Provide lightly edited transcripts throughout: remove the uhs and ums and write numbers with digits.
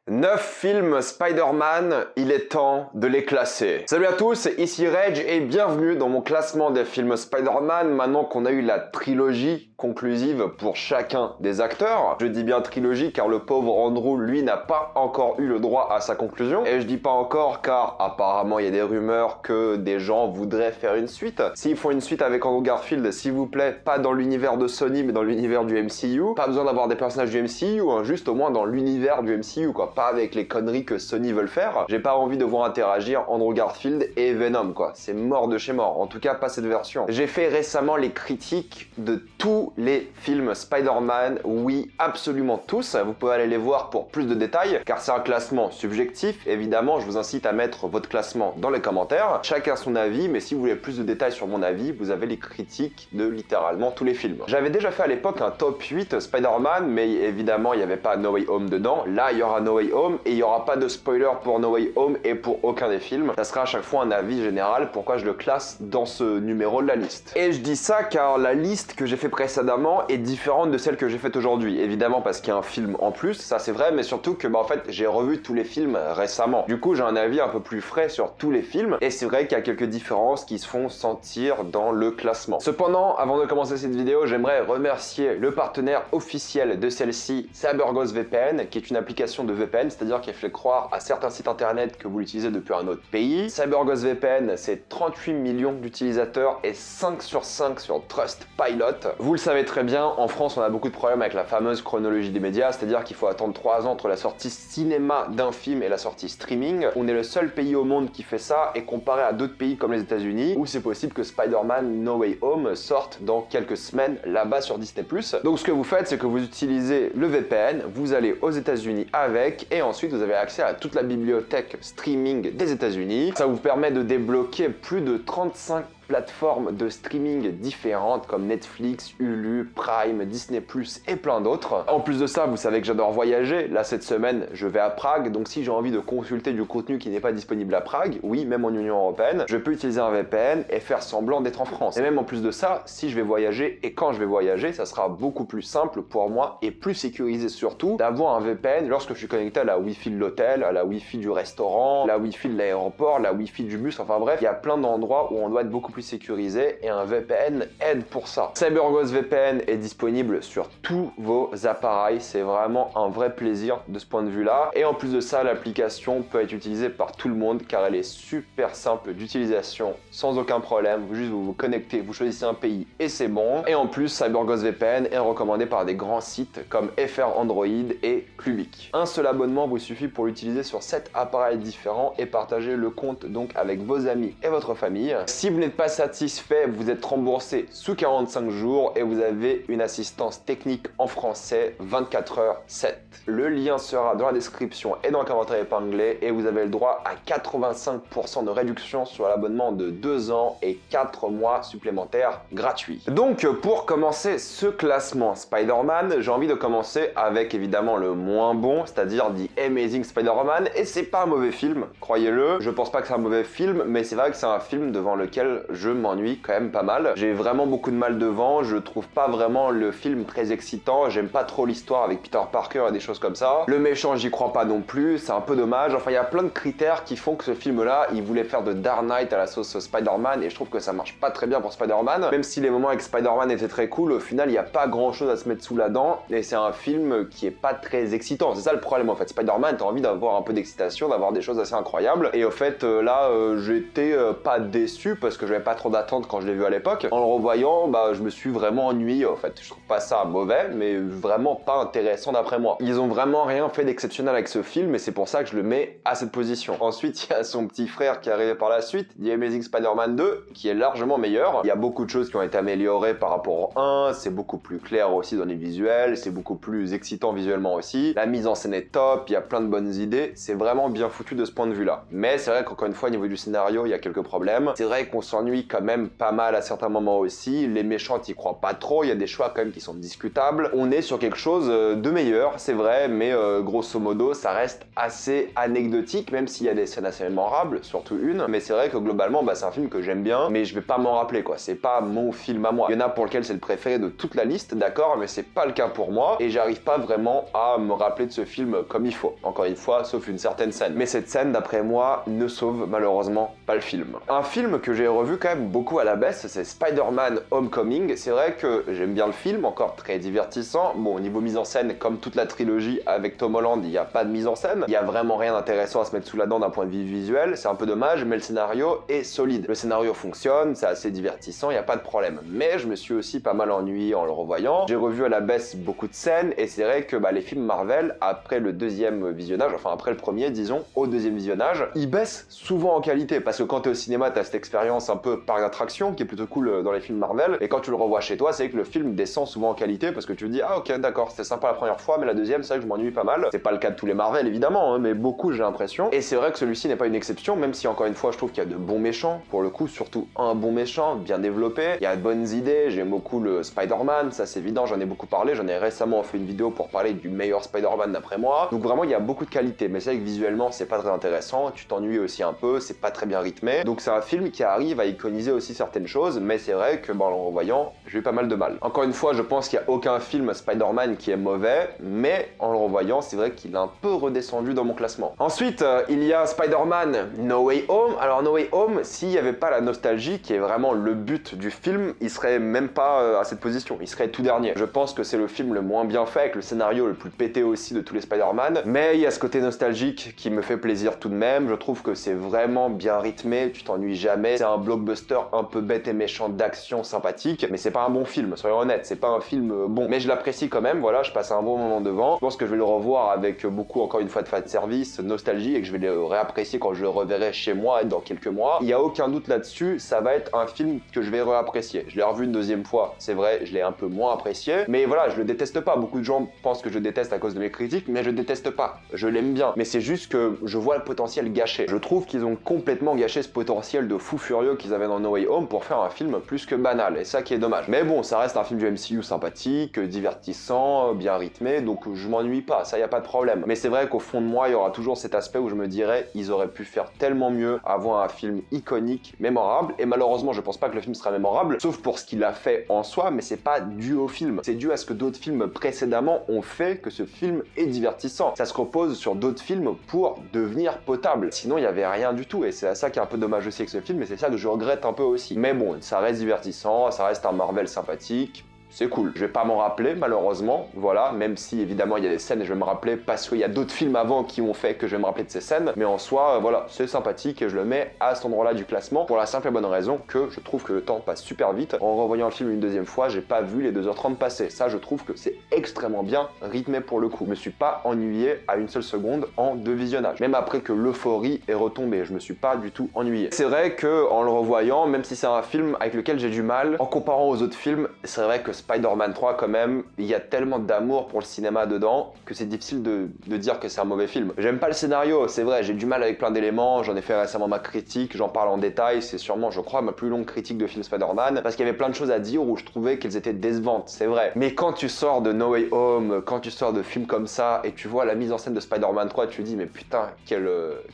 9 films Spider-Man, il est temps de les classer. Salut à tous, ici Reg et bienvenue dans mon classement des films Spider-Man maintenant qu'on a eu la trilogie conclusive pour chacun des acteurs. Je dis bien trilogie car le pauvre Andrew, lui, n'a pas encore eu le droit à sa conclusion. Et je dis pas encore car apparemment il y a des rumeurs que des gens voudraient faire une suite. S'ils font une suite avec Andrew Garfield, s'il vous plaît, pas dans l'univers de Sony mais dans l'univers du MCU. Pas besoin d'avoir des personnages du MCU, hein, juste au moins dans l'univers du MCU quoi. Pas avec les conneries que Sony veulent faire. J'ai pas envie de voir interagir Andrew Garfield et Venom quoi. C'est mort de chez mort. En tout cas pas cette version. J'ai fait récemment les critiques de tous les films Spider-Man. Oui, absolument tous. Vous pouvez aller les voir pour plus de détails car c'est un classement subjectif. Évidemment, je vous incite à mettre votre classement dans les commentaires. Chacun son avis, mais si vous voulez plus de détails sur mon avis, vous avez les critiques de littéralement tous les films. J'avais déjà fait à l'époque un top 8 Spider-Man, mais évidemment il n'y avait pas No Way Home dedans. Là, il y aura No Way Home et il n'y aura pas de spoiler pour No Way Home et pour aucun des films. Ça sera à chaque fois un avis général pourquoi je le classe dans ce numéro de la liste. Et je dis ça car la liste que j'ai fait précédemment est différente de celle que j'ai faite aujourd'hui. Évidemment parce qu'il y a un film en plus, ça c'est vrai, mais surtout que en fait j'ai revu tous les films récemment. Du coup j'ai un avis un peu plus frais sur tous les films et c'est vrai qu'il y a quelques différences qui se font sentir dans le classement. Cependant, avant de commencer cette vidéo, j'aimerais remercier le partenaire officiel de celle-ci, CyberGhost VPN, qui est une application de VPN, c'est-à-dire qui fait croire à certains sites internet que vous l'utilisez depuis un autre pays. CyberGhost VPN, c'est 38 millions d'utilisateurs et 5 sur 5 sur Trustpilot. Vous le savez très bien, en France on a beaucoup de problèmes avec la fameuse chronologie des médias, c'est-à-dire qu'il faut attendre 3 ans entre la sortie cinéma d'un film et la sortie streaming. On est le seul pays au monde qui fait ça et comparé à d'autres pays comme les États-Unis où c'est possible que Spider-Man No Way Home sorte dans quelques semaines là-bas sur Disney+. Donc ce que vous faites, c'est que vous utilisez le VPN, vous allez aux États-Unis avec et ensuite vous avez accès à toute la bibliothèque streaming des États-Unis. Ça vous permet de débloquer plus de 35 plateformes de streaming différentes comme Netflix, Hulu, Prime, Disney+, et plein d'autres. En plus de ça, vous savez que j'adore voyager. Là, cette semaine, je vais à Prague, donc si j'ai envie de consulter du contenu qui n'est pas disponible à Prague, oui, même en Union Européenne, je peux utiliser un VPN et faire semblant d'être en France. Et même en plus de ça, si je vais voyager et quand je vais voyager, ça sera beaucoup plus simple pour moi et plus sécurisé surtout d'avoir un VPN lorsque je suis connecté à la Wi-Fi de l'hôtel, à la Wi-Fi du restaurant, la Wi-Fi de l'aéroport, la Wi-Fi du bus, enfin bref, il y a plein d'endroits où on doit être beaucoup plus sécurisé et un VPN aide pour ça. CyberGhost VPN est disponible sur tous vos appareils, c'est vraiment un vrai plaisir de ce point de vue-là. Et en plus de ça, l'application peut être utilisée par tout le monde car elle est super simple d'utilisation, sans aucun problème. Vous vous connectez, vous choisissez un pays et c'est bon. Et en plus, CyberGhost VPN est recommandé par des grands sites comme FR Android et Clubic. Un seul abonnement vous suffit pour l'utiliser sur 7 appareils différents et partager le compte donc avec vos amis et votre famille. Si vous n'êtes pas satisfait, vous êtes remboursé sous 45 jours et vous avez une assistance technique en français 24h/7. Le lien sera dans la description et dans le commentaire épinglé et vous avez le droit à 85% de réduction sur l'abonnement de 2 ans et 4 mois supplémentaires gratuits. Donc pour commencer ce classement Spider-Man, j'ai envie de commencer avec évidemment le moins bon, c'est-à-dire The Amazing Spider-Man, et c'est pas un mauvais film, croyez-le. Je pense pas que c'est un mauvais film, mais c'est vrai que c'est un film devant lequel je m'ennuie quand même pas mal. J'ai vraiment beaucoup de mal devant, je trouve pas vraiment le film très excitant, j'aime pas trop l'histoire avec Peter Parker et des choses comme ça. Le méchant, j'y crois pas non plus, c'est un peu dommage. Enfin, il y a plein de critères qui font que ce film-là, il voulait faire de Dark Knight à la sauce Spider-Man et je trouve que ça marche pas très bien pour Spider-Man. Même si les moments avec Spider-Man étaient très cool, au final, il y a pas grand-chose à se mettre sous la dent et c'est un film qui est pas très excitant. C'est ça le problème en fait. Spider-Man, t'as envie d'avoir un peu d'excitation, d'avoir des choses assez incroyables et au fait, là, j'étais pas déçu parce que j'avais pas trop d'attente quand je l'ai vu à l'époque. En le revoyant, je me suis vraiment ennuyé en fait. Je trouve pas ça mauvais, mais vraiment pas intéressant d'après moi. Ils ont vraiment rien fait d'exceptionnel avec ce film et c'est pour ça que je le mets à cette position. Ensuite, il y a son petit frère qui est arrivé par la suite, The Amazing Spider-Man 2, qui est largement meilleur. Il y a beaucoup de choses qui ont été améliorées par rapport au 1, c'est beaucoup plus clair aussi dans les visuels, c'est beaucoup plus excitant visuellement aussi. La mise en scène est top, il y a plein de bonnes idées, c'est vraiment bien foutu de ce point de vue-là. Mais c'est vrai qu'encore une fois, au niveau du scénario, il y a quelques problèmes. C'est vrai qu'on s'ennuie t'ennuies quand même pas mal à certains moments aussi. Les méchants, t'y crois pas trop, il y a des choix quand même qui sont discutables. On est sur quelque chose de meilleur, c'est vrai, mais grosso modo, ça reste assez anecdotique, même s'il y a des scènes assez mémorables, surtout une. Mais c'est vrai que globalement, c'est un film que j'aime bien, mais je vais pas m'en rappeler, quoi. C'est pas mon film à moi. Il y en a pour lequel c'est le préféré de toute la liste, d'accord, mais c'est pas le cas pour moi, et j'arrive pas vraiment à me rappeler de ce film comme il faut. Encore une fois, sauf une certaine scène. Mais cette scène, d'après moi, ne sauve malheureusement pas le film. Un film que j'ai revu quand même beaucoup à la baisse, c'est Spider-Man Homecoming. C'est vrai que j'aime bien le film, encore très divertissant. Bon, au niveau mise en scène, comme toute la trilogie avec Tom Holland, il n'y a pas de mise en scène. Il y a vraiment rien d'intéressant à se mettre sous la dent d'un point de vue visuel. C'est un peu dommage, mais le scénario est solide. Le scénario fonctionne, c'est assez divertissant, il n'y a pas de problème. Mais je me suis aussi pas mal ennuyé en le revoyant. J'ai revu à la baisse beaucoup de scènes, et c'est vrai que les films Marvel, après le deuxième visionnage, enfin après le premier, disons, au deuxième visionnage, ils baissent souvent en qualité, parce que quand t'es au cinéma, t'as cette expérience un peu parc d'attraction, qui est plutôt cool dans les films Marvel, et quand tu le revois chez toi, c'est que le film descend souvent en qualité, parce que tu te dis, ah ok, d'accord, c'était sympa la première fois, mais la deuxième, c'est vrai que je m'ennuie pas mal. C'est pas le cas de tous les Marvel, évidemment, hein, mais beaucoup, j'ai l'impression. Et c'est vrai que celui-ci n'est pas une exception, même si encore une fois, je trouve qu'il y a de bons méchants, pour le coup, surtout un bon méchant, bien développé. Il y a de bonnes idées, j'aime beaucoup le Spider-Man, ça c'est évident, j'en ai beaucoup parlé, j'en ai récemment fait une vidéo pour parler du meilleur Spider-Man d'après moi. Donc vraiment, il y a beaucoup de qualité, mais c'est vrai que visuellement, c'est pas très intéressant, tu t'ennuies aussi un peu, c'est pas très bien rythmé. Donc c'est un film qui arrive à iconiser aussi certaines choses, mais c'est vrai que en le revoyant, j'ai eu pas mal de mal. Encore une fois, je pense qu'il n'y a aucun film Spider-Man qui est mauvais, mais en le revoyant, c'est vrai qu'il est un peu redescendu dans mon classement. Ensuite, il y a Spider-Man No Way Home. Alors No Way Home, s'il n'y avait pas la nostalgie, qui est vraiment le but du film, il serait même pas à cette position, il serait tout dernier. Je pense que c'est le film le moins bien fait, avec le scénario le plus pété aussi de tous les Spider-Man, mais il y a ce côté nostalgique qui me fait plaisir tout de même. Je trouve que c'est vraiment bien rythmé, tu t'ennuies jamais, c'est un blockbuster un peu bête et méchant d'action sympathique, mais c'est pas un bon film, soyons honnêtes, c'est pas un film bon, mais je l'apprécie quand même, voilà, je passe un bon moment devant. Je pense que je vais le revoir avec beaucoup, encore une fois, de fanservice, nostalgie, et que je vais le réapprécier quand je le reverrai chez moi dans quelques mois. Il y a aucun doute là-dessus, ça va être un film que je vais réapprécier. Je l'ai revu une deuxième fois, c'est vrai, je l'ai un peu moins apprécié, mais voilà, je le déteste pas. Beaucoup de gens pensent que je déteste à cause de mes critiques, mais je déteste pas, je l'aime bien, mais c'est juste que je vois le potentiel gâché. Je trouve qu'ils ont complètement gâché ce potentiel de fou furieux qu'ils avaient dans No Way Home pour faire un film plus que banal, et ça qui est dommage. Mais bon, ça reste un film du MCU sympathique, divertissant, bien rythmé, donc je m'ennuie pas, ça y a pas de problème. Mais c'est vrai qu'au fond de moi, il y aura toujours cet aspect où je me dirais, ils auraient pu faire tellement mieux, avoir un film iconique, mémorable, et malheureusement, je pense pas que le film sera mémorable, sauf pour ce qu'il a fait en soi, mais c'est pas dû au film. C'est dû à ce que d'autres films précédemment ont fait que ce film est divertissant. Ça se repose sur d'autres films pour devenir potable. Sinon, il y avait rien du tout, et c'est ça qui est un peu dommage aussi avec ce film, et c'est ça que je regrette un peu aussi. Mais bon, ça reste divertissant, ça reste un Marvel sympathique. C'est cool. Je vais pas m'en rappeler, malheureusement, voilà, même si évidemment il y a des scènes et je vais me rappeler parce qu'il y a d'autres films avant qui ont fait que je vais me rappeler de ces scènes, mais en soi, voilà, c'est sympathique et je le mets à cet endroit-là du classement pour la simple et bonne raison que je trouve que le temps passe super vite. En revoyant le film une deuxième fois, j'ai pas vu les 2h30 passer. Ça, je trouve que c'est extrêmement bien rythmé pour le coup. Je me suis pas ennuyé à une seule seconde en deux visionnages. Même après que l'euphorie est retombée, je me suis pas du tout ennuyé. C'est vrai que en le revoyant, même si c'est un film avec lequel j'ai du mal, en comparant aux autres films, c'est vrai que Spider-Man 3 quand même, il y a tellement d'amour pour le cinéma dedans que c'est difficile de dire que c'est un mauvais film. J'aime pas le scénario, c'est vrai, j'ai du mal avec plein d'éléments, j'en ai fait récemment ma critique, j'en parle en détail, c'est sûrement, je crois, ma plus longue critique de film Spider-Man, parce qu'il y avait plein de choses à dire où je trouvais qu'elles étaient décevantes, c'est vrai. Mais quand tu sors de No Way Home, quand tu sors de films comme ça, et tu vois la mise en scène de Spider-Man 3, tu te dis, mais putain, quel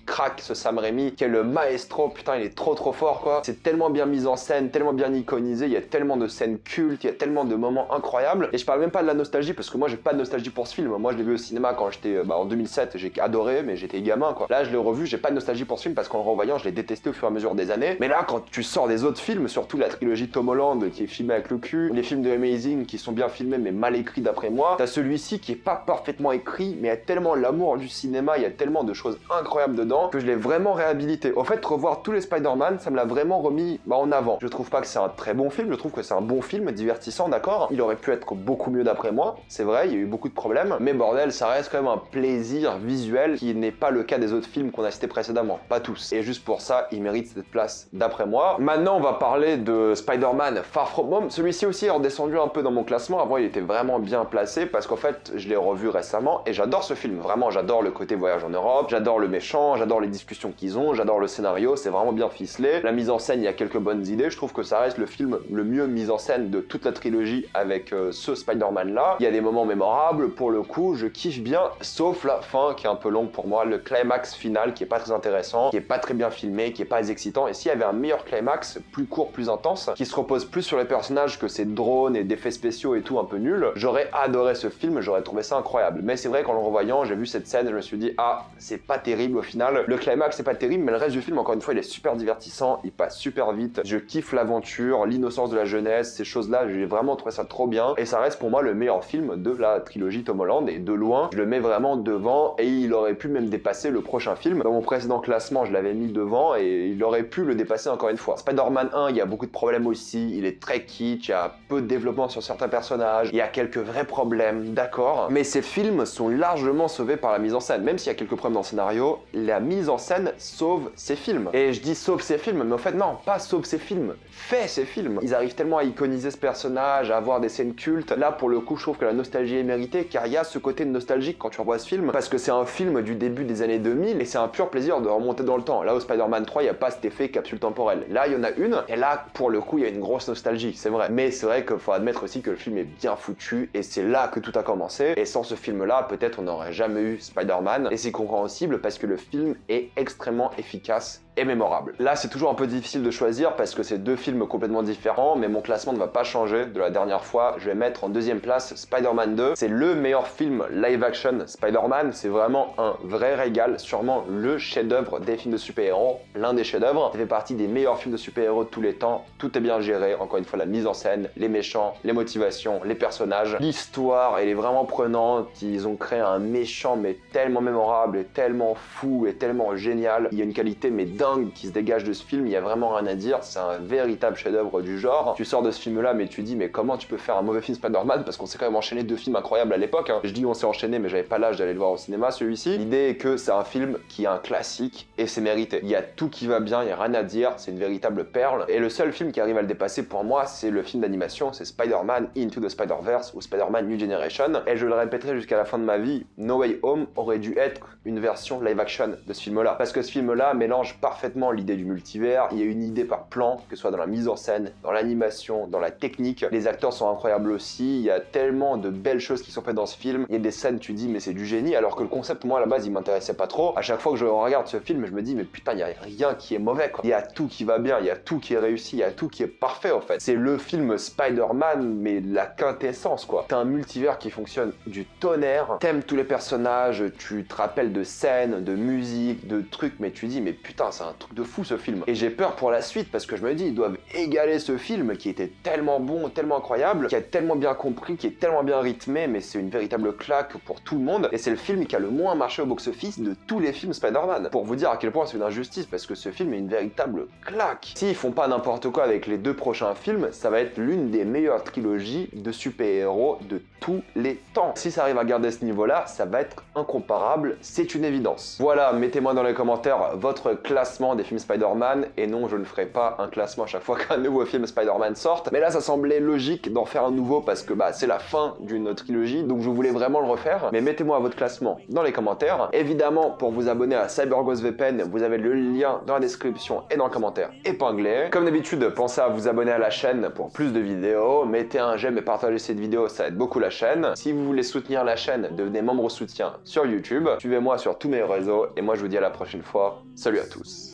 crack ce Sam Raimi, quel maestro, putain, il est trop fort, quoi. C'est tellement bien mis en scène, tellement bien iconisé, il y a tellement de scènes cultes, il y a tellement de moments incroyable. Et je parle même pas de la nostalgie parce que moi j'ai pas de nostalgie pour ce film. Moi je l'ai vu au cinéma quand j'étais en 2007, j'ai adoré, mais j'étais gamin quoi. Là je l'ai revu, j'ai pas de nostalgie pour ce film parce qu'en le revoyant je l'ai détesté au fur et à mesure des années. Mais là quand tu sors des autres films, surtout la trilogie Tom Holland qui est filmée avec le cul, les films de Amazing qui sont bien filmés mais mal écrits d'après moi, t'as celui-ci qui est pas parfaitement écrit mais il y a tellement l'amour du cinéma, il y a tellement de choses incroyables dedans que je l'ai vraiment réhabilité. Au fait, revoir tous les Spider-Man, ça me l'a vraiment remis en avant. Je trouve pas que c'est un très bon film, je trouve que c'est un bon film, divertissant, d'accord, d'accord. Il aurait pu être beaucoup mieux d'après moi, c'est vrai, il y a eu beaucoup de problèmes, mais bordel, ça reste quand même un plaisir visuel qui n'est pas le cas des autres films qu'on a cités précédemment, pas tous. Et juste pour ça, il mérite cette place d'après moi. Maintenant, on va parler de Spider-Man Far From Home. Celui-ci aussi est redescendu un peu dans mon classement. Avant, il était vraiment bien placé parce qu'en fait, je l'ai revu récemment et j'adore ce film. Vraiment, j'adore le côté voyage en Europe, j'adore le méchant, j'adore les discussions qu'ils ont, j'adore le scénario, c'est vraiment bien ficelé. La mise en scène, il y a quelques bonnes idées. Je trouve que ça reste le film le mieux mis en scène de toute la trilogie avec ce Spider-Man là. Il y a des moments mémorables, pour le coup, je kiffe bien, sauf la fin qui est un peu longue pour moi, le climax final qui est pas très intéressant, qui est pas très bien filmé, qui est pas excitant. Et s'il y avait un meilleur climax, plus court, plus intense, qui se repose plus sur les personnages que ces drones et d'effets spéciaux et tout un peu nuls, j'aurais adoré ce film, j'aurais trouvé ça incroyable. Mais c'est vrai qu'en le revoyant, j'ai vu cette scène et je me suis dit, ah, c'est pas terrible au final. Le climax c'est pas terrible, mais le reste du film, encore une fois, il est super divertissant, il passe super vite, je kiffe l'aventure, l'innocence de la jeunesse, ces choses-là, j'ai vraiment trouvé ça trop bien. Et ça reste pour moi le meilleur film de la trilogie Tom Holland, et de loin, je le mets vraiment devant, et il aurait pu même dépasser le prochain film. Dans mon précédent classement, je l'avais mis devant, et il aurait pu le dépasser encore une fois. Spider-Man 1, il y a beaucoup de problèmes aussi, il est très kitsch, il y a peu de développement sur certains personnages, il y a quelques vrais problèmes, d'accord, mais ces films sont largement sauvés par la mise en scène. Même s'il y a quelques problèmes dans le scénario, la mise en scène sauve ces films. Et je dis sauve ces films, mais en fait non, pas sauve ces films, fait ces films. Ils arrivent tellement à iconiser ce personnage, à avoir des scènes cultes. Là, pour le coup, je trouve que la nostalgie est méritée, car il y a ce côté nostalgique quand tu revois ce film, parce que c'est un film du début des années 2000, et c'est un pur plaisir de remonter dans le temps. Là, au Spider-Man 3, il n'y a pas cet effet capsule temporelle. Là, il y en a une, et là, pour le coup, il y a une grosse nostalgie, c'est vrai. Mais c'est vrai qu'il faut admettre aussi que le film est bien foutu, et c'est là que tout a commencé. Et sans ce film-là, peut-être on n'aurait jamais eu Spider-Man, et c'est compréhensible parce que le film est extrêmement efficace et mémorable. Là, c'est toujours un peu difficile de choisir parce que c'est deux films complètement différents, mais mon classement ne va pas changer de la dernière fois. Je vais mettre en deuxième place Spider-Man 2. C'est le meilleur film live-action Spider-Man. C'est vraiment un vrai régal, sûrement le chef-d'œuvre des films de super-héros, l'un des chefs-d'œuvre. Ça fait partie des meilleurs films de super-héros de tous les temps. Tout est bien géré. Encore une fois, la mise en scène, les méchants, les motivations, les personnages. L'histoire, elle est vraiment prenante. Ils ont créé un méchant, mais tellement mémorable, et tellement fou, et tellement génial. Il y a une qualité, mais dingue, qui se dégage de ce film, il y a vraiment rien à dire, c'est un véritable chef-d'œuvre du genre. Tu sors de ce film-là, mais tu dis, mais comment tu peux faire un mauvais film Spider-Man, parce qu'on s'est quand même enchaîné deux films incroyables à l'époque, hein. Je dis on s'est enchaîné, mais j'avais pas l'âge d'aller le voir au cinéma, celui-ci. L'idée est que c'est un film qui est un classique, et c'est mérité. Il y a tout qui va bien, il y a rien à dire, c'est une véritable perle, et le seul film qui arrive à le dépasser pour moi, c'est le film d'animation, c'est Spider-Man Into the Spider-Verse, ou Spider-Man New Generation, et je le répéterai jusqu'à la fin de ma vie, No Way Home aurait dû être une version live-action de ce film-là, parce que ce film-là mélange parfaitement l'idée du multivers, il y a une idée par plan, que ce soit dans la mise en scène, dans l'animation, dans la technique, les acteurs sont incroyables aussi, il y a tellement de belles choses qui sont faites dans ce film, il y a des scènes tu dis mais c'est du génie, alors que le concept moi à la base il m'intéressait pas trop. À chaque fois que je regarde ce film je me dis mais putain il y a rien qui est mauvais quoi, il y a tout qui va bien, il y a tout qui est réussi, il y a tout qui est parfait en fait. C'est le film Spider-Man mais la quintessence quoi. T'as un multivers qui fonctionne du tonnerre, t'aimes tous les personnages, tu te rappelles de scènes, de musique, de trucs, mais tu dis mais putain c'est un truc de fou ce film. Et j'ai peur pour la suite parce que je me dis ils doivent égaler ce film qui était tellement bon, tellement incroyable, qui a tellement bien compris, qui est tellement bien rythmé, mais c'est une véritable claque pour tout le monde. Et c'est le film qui a le moins marché au box-office de tous les films Spider-Man. Pour vous dire à quel point c'est une injustice parce que ce film est une véritable claque. S'ils font pas n'importe quoi avec les deux prochains films, ça va être l'une des meilleures trilogies de super-héros de tous les temps. Si ça arrive à garder ce niveau-là, ça va être incomparable, c'est une évidence. Voilà, mettez-moi dans les commentaires votre classement des films Spider-Man, et non, je ne ferai pas un classement à chaque fois qu'un nouveau film Spider-Man sorte, mais là ça semblait logique d'en faire un nouveau parce que bah c'est la fin d'une trilogie, donc je voulais vraiment le refaire, mais mettez-moi votre classement dans les commentaires. Évidemment, pour vous abonner à CyberGhost VPN, vous avez le lien dans la description et dans le commentaire épinglé. Comme d'habitude, pensez à vous abonner à la chaîne pour plus de vidéos, mettez un j'aime et partagez cette vidéo, ça aide beaucoup la chaîne. Si vous voulez soutenir la chaîne, devenez membre soutien sur YouTube, suivez-moi sur tous mes réseaux, et moi je vous dis à la prochaine fois, salut à tous.